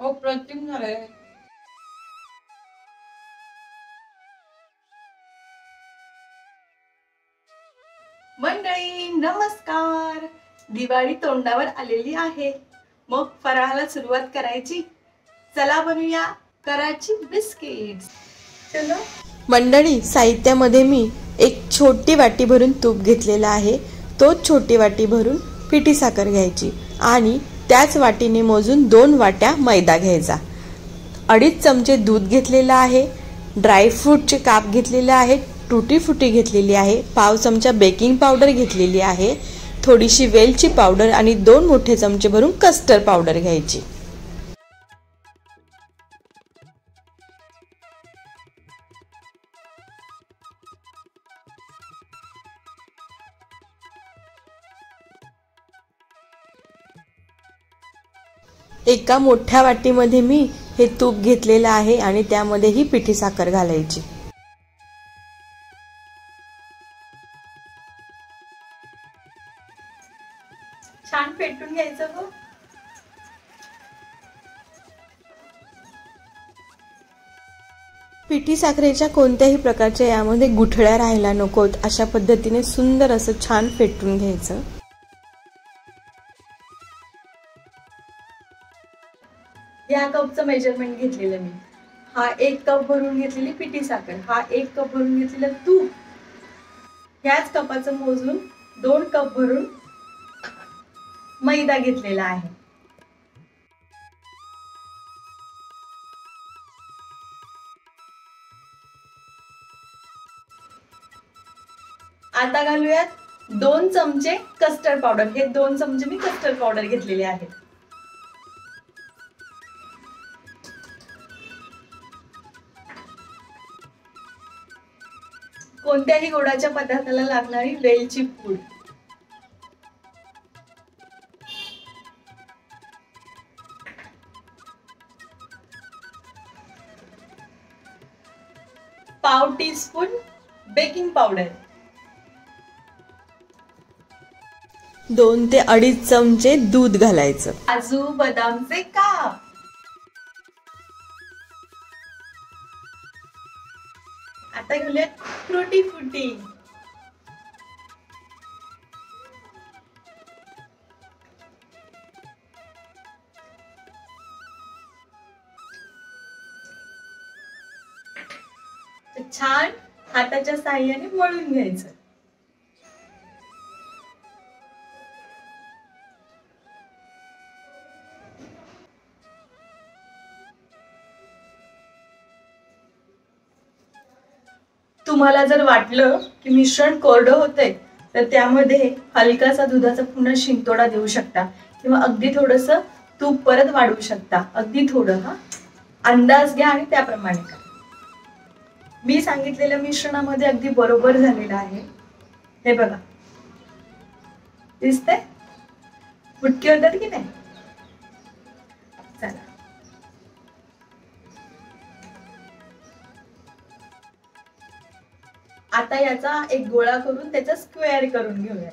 अप्रतिम झालंय. मंडळी नमस्कार. दिवाळी तोंडावर आलेली आहे, मग फराळाला सुरुवात करायची. चला बनवूया कराची बिस्किट्स. चलो मंडळी, साहित्यामध्ये मी एक छोटी वाटी भरून तूप घेतलेला आहे. तोच छोटी वाटी भरून पिठी साखर घ्यायची आणि त्याच वाटीने मोजून 2 वाट्या मैदा घ्यायचा. 2.5 चमचे दूध घेतलेलं आहे. ड्रायफ्रूटचे काप घेतलेले आहेत. टूटी फ्रुटी घेतलेली आहे. पाव चमचा बेकिंग पावडर घेतलेली आहे. थोडीशी वेलची पावडर आणि 2 मोठे चमचे भरून कस्टर्ड पावडर घ्यायची. एका मोठ्या वाटीमध्ये मी हे तूप घेतलेलं आहे आणि त्यामध्ये ही पिठी साखर घालायची. छान फेटून घ्यायचं गं. पिठी साखरेच्या कोणत्याही प्रकारच्या यामध्ये गुठळ्या राहायला नकोत, अशा पद्धतीने सुंदर असं छान फेटून घ्यायचं. या कपचं मेजरमेंट घेतलेलं मी. हा 1 कप भरून घेतलेली पिठी साखर, हा 1 कप भरून घेतलेलं तूप, ह्याच कपाचं मोजून 2 कप भरून मैदा घेतलेला आहे. आता घालूयात 2 चमचे कस्टर्ड पावडर. हे 2 चमचे मी कस्टर्ड पावडर घेतलेले आहेत. कोणत्याही गोडाच्या पदार्थाला लागणारी वेलची पूड. पाव टीस्पून बेकिंग पावडर. 2 ते 2.5 चमचे दूध घालायचं. काजू बदामचे काप. आता घेऊयात फ्रुटी फ्रुटी. छान हाताच्या साहाय्याने मळून घ्यायचं. तुम्हाला जर वाटलं की मिश्रण कोरडं होतंय तर त्यामध्ये हलकासा दुधाचा पुन्हा शिंतोडा देऊ शकता किंवा अगदी थोडंसं तूप परत वाढवू शकता. अगदी थोडं. अंदाज घ्या आणि त्याप्रमाणे करा. मी सांगितलेल्या मिश्रणामध्ये अगदी बरोबर झालेलं आहे. हे बघा, दिसतंय? फुटके होतात की नाही? चला आता याचा एक गोळा करून त्याचा स्क्वेअर करून घेऊया.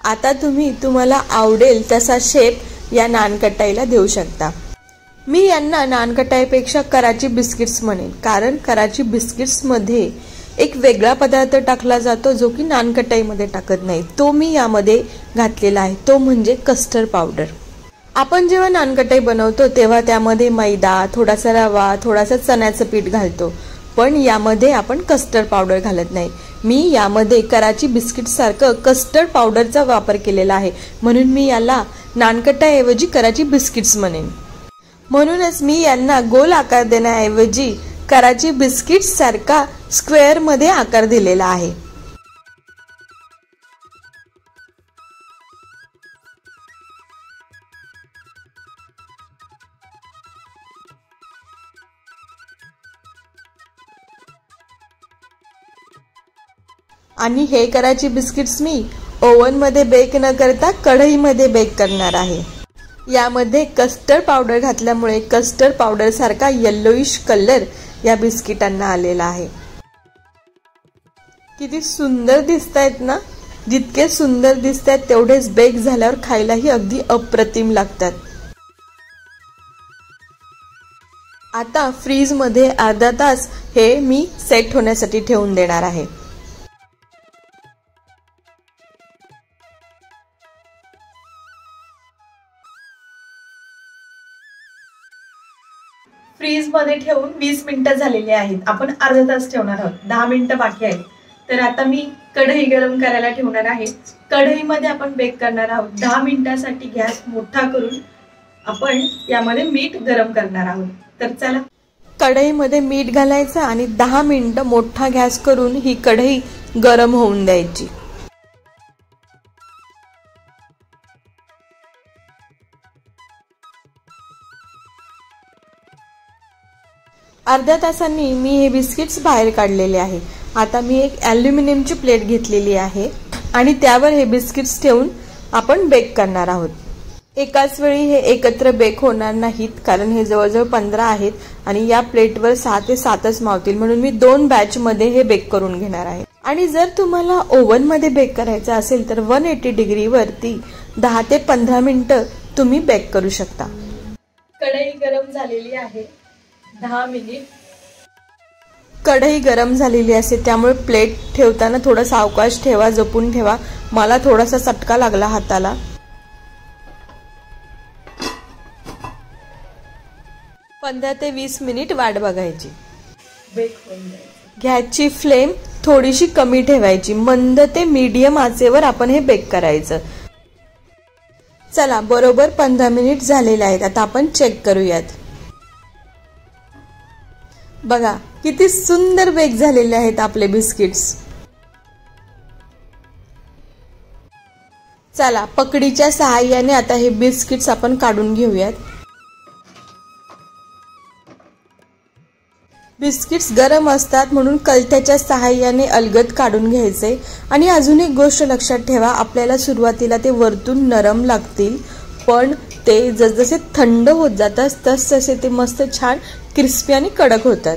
आता तुम्हाला आवडेल तसा शेप या नानकटाईला देऊ शकता. मी यांना नानकटाईपेक्षा कराची बिस्किट्स म्हणेन, कारण कराची बिस्किट्स मध्ये एक वेगळा पदार्थ टाकला जातो जो की नानकटाईमध्ये टाकत नाही. तो मी यामध्ये घातलेला आहे, तो म्हणजे कस्टर्ड पावडर. आपण जेव्हा नानकटाई बनवतो तेव्हा त्यामध्ये मैदा, थोडासा रवा, थोडासा चण्याचं पीठ घालतो, पण यामध्ये आपण कस्टर्ड पावडर घालत नाही. मी यामध्ये कराची बिस्किट सारखं कस्टर्ड पावडरचा वापर केलेला आहे, म्हणून मी याला नानकटाईऐवजी कराची बिस्किट्स म्हणेन. म्हणूनच मी यांना गोल आकार देण्याऐवजी कराची बिस्किट्स सारखा स्क्वेअर मध्ये आकार दिलेला आहे. आणि हे कराची बिस्किट्स मी ओव्हनमध्ये बेक न करता कढईमध्ये बेक करणार आहे. यामध्ये कस्टर्ड पावडर घातल्यामुळे कस्टर्ड पावडर सारखा येल्लोइश कलर या बिस्किटांना आलेला आहे. किती सुंदर दिसतायत ना. जितके सुंदर दिसतात तेवढेच बेक झाल्यावर खायलाही अगदी अप्रतिम लागतात. आता फ्रीज मध्ये अर्धा तास हे मी सेट होण्यासाठी ठेवून देणार आहे. फ्रीज मध्ये ठेवून 20 मिनिटं झालेली आहेत. आपण अर्धा तास ठेवणार आहोत. 10 मिनिटं बाकी आहेत. तर आता मी कढई गरम करायला ठेवणार आहे. कढईमध्ये आपण बेक करणार आहोत. 10 मिनिटांसाठी गॅस मोठा करून आपण यामध्ये मीठ गरम करणार आहोत. तर चला, कढईमध्ये मीठ घालायचं आणि 10 मिनिटं मोठा गॅस करून ही कढई गरम होऊन द्यायची. अर्ध्या तासांनी मी हे बिस्किट्स बाहेर काढलेले आहे. आता मी एक ॲल्युमिनियमची प्लेट घेतलेली आहे आणि त्यावर हे बिस्किट्स ठेवून आपण बेक करणार आहोत. एकाच वेळी हे एकत्र बेक होणार नाहीत, कारण हे जवळजवळ 15 आहेत आणि या प्लेटवर 6 ते 7च मावतील, म्हणून मी 2 बॅच मध्ये हे बेक करून घेणार आहे. आणि जर तुम्हाला ओव्हन मध्ये बेक करायचं असेल तर 180 डिग्री वरती 10 ते 15 मिनिटं तुम्ही बेक करू शकता. कढई गरम झालेली आहे. 10 मिनिट. कढई गरम झालेली असते त्यामुळे प्लेट ठेवताना थोडा सावकाश ठेवा, जपून ठेवा. मला थोडासा चटका लागला हाताला. 15 ते 20 मिनिट वाट बघायची. बेक होऊन जायची. गॅसची फ्लेम थोडीशी कमी ठेवायची. मंद ते मीडियम आचेवर आपण हे बेक करायचं. चला, बरोबर 15 मिनिट झालेले आहेत. आता आपण चेक करूयात. बघा किती सुंदर बेक झालेले आहेत आपले बिस्किट्स. चला, पकडीच्या सहाय्याने आता हे बिस्किट्स आपण काढून घेऊयात. बिस्किट्स गरम असतात म्हणून कलत्याच्या सहाय्याने अलगद काढून घ्यायचे. आणि अजून एक गोष्ट लक्षात ठेवा, आपल्याला सुरुवातीला ते वरतून नरम लागतील, पण ते जसजसे थंड होत जातात तसतसे ते मस्त छान क्रिस्पी आणि कडक होतात.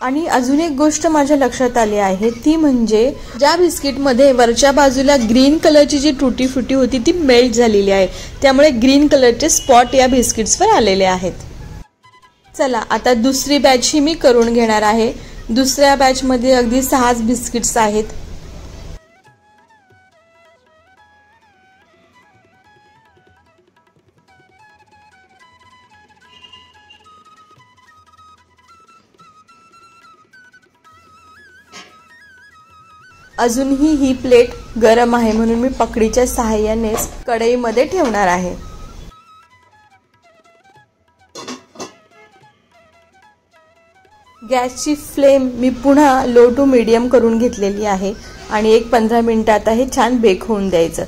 आणि अजून एक गोष्ट माझ्या लक्षात आली आहे, ती म्हणजे ज्या बिस्किटमध्ये वरच्या बाजूला ग्रीन कलरची जी टुटी फुटी होती ती मेल्ट झालेली आहे, त्यामुळे ग्रीन कलरचे स्पॉट या बिस्किट्सवर आलेले आहेत. चला, आता दुसरी बॅच ही मी करून घेणार आहे. दुसऱ्या बॅच मध्ये अगदी 6 बिस्किट्स आहेत. अजूनही ही प्लेट गरम आहे म्हणून मी पकडीच्या सहाय्यानेच कढईमध्ये ठेवणार आहे. गॅसची फ्लेम मी पुन्हा लो टू मीडियम करून घेतलेली आहे आणि एक 15 मिनिटात हे छान बेक होऊन द्यायचं.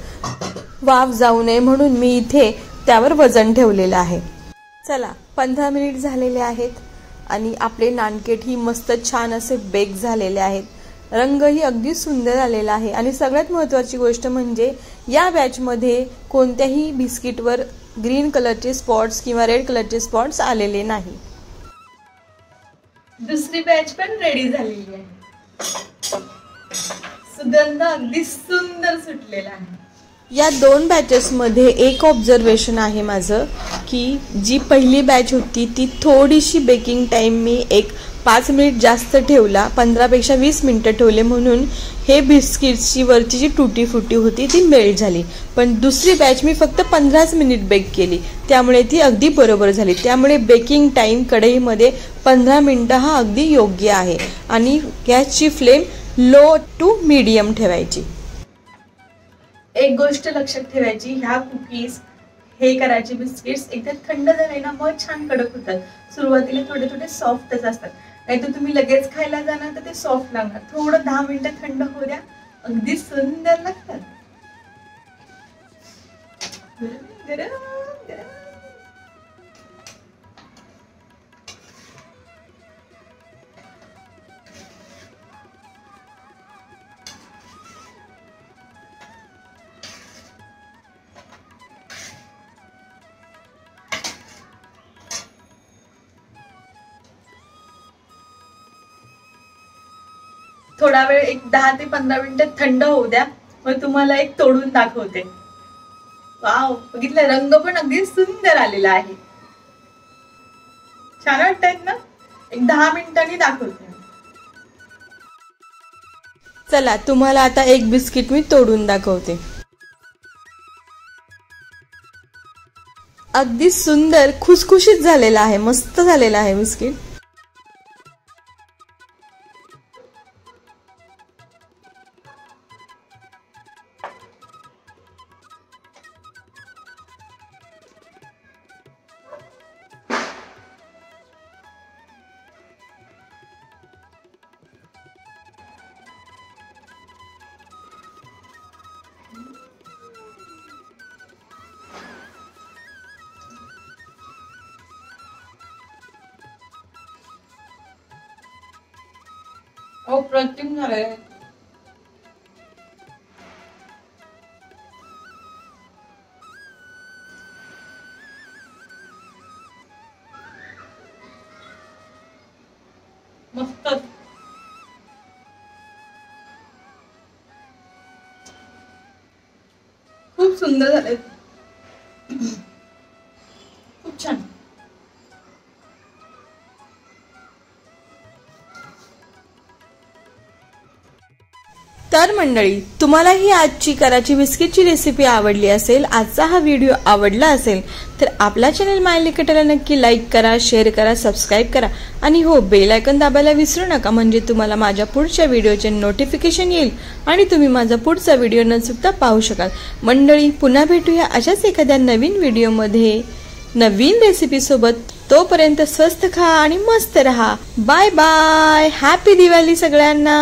वाफ जाऊ नये म्हणून मी इथे त्यावर वजन ठेवलेलं आहे. चला, 15 मिनिट झालेले आहेत आणि आपले नानकेट ही मस्त छान असे बेक झालेले आहेत. रंगही अगदी सुंदर आलेला आहे आणि सगळ्यात महत्त्वाची गोष्ट म्हणजे या बॅचमध्ये कोणत्याही बिस्किटवर ग्रीन कलरचे स्पॉट्स किंवा रेड कलरचे स्पॉट्स आलेले नाही. दुसरी बॅच पण रेडी झालेली आहे. सुगंध अगदी सुंदर सुटलेला आहे. या 2 बॅचेस मध्ये एक ऑब्झर्वेशन आहे माझं, की जी पहिली बॅच होती ती थोडीशी बेकिंग टाइम मी एक 5 मिनिट जास्त ठेवला, 15 पेक्षा 20 मिनिटं ठेवले म्हणून हे बिस्किट्सची वरची जी टुटी फुटी होती ती मेल्ट झाली. पण दुसरी बॅच मी फक्त 15 मिनिट बेक केली, त्यामुळे ती अगदी बरोबर झाली. त्यामुळे बेकिंग टाइम कढईमध्ये 15 मिनिटं हा अगदी योग्य आहे. आणि गॅसची फ्लेम लो टू मीडियम ठेवायची. एक गोष्ट लक्षात ठेवायची, ह्या कुकीज हे करायचे बिस्किट्स एकदा थंड झाले ना मग छान कडक होतात. सुरुवातीला थोडे थोडे सॉफ्टच असतात, नाहीतर तुम्ही लगेच खायला जाणार तर ते सॉफ्ट लागणार. थोडं 10 मिनिटं थंड होऊ द्या, अगदी सुंदर लागतात. गरम गरम. थोडा वेळ एक 10 ते 15 मिनिटं थंड होऊ द्या, मग तुम्हाला एक तोडून दाखवते. वाव, बघितलं, रंग पण अगदी सुंदर आलेला आहे. छान वाटतायत ना? एक 10 मिनिटांनी दाखवते. चला, तुम्हाला आता एक बिस्किट मी तोडून दाखवते. अगदी सुंदर खुसखुशीत झालेला आहे, मस्त झालेला आहे बिस्किट. अप्रतिम झालंय. मस्त, खूप सुंदर झाले, खूप छान. तर मंडळी, तुम्हाला ही आजची कराची बिस्किटची रेसिपी आवडली असेल, आजचा हा व्हिडिओ आवडला असेल तर आपला चॅनल माय लिकटला नक्की लाईक करा, शेअर करा, सबस्क्राईब करा आणि हो, बेल आयकॉन दाबायला विसरू नका, म्हणजे तुम्हाला माझ्या पुढच्या व्हिडिओचे नोटिफिकेशन येईल आणि तुम्ही माझा पुढचा व्हिडिओ न चुकता पाहू शकाल. मंडळी, पुन्हा भेटूया अशाच एखाद्या नवीन व्हिडिओमध्ये नवीन रेसिपी सोबत. तोपर्यंत स्वस्त खा आणि मस्त रहा. Bye bye. हॅपी दिवाळी सगळ्यांना.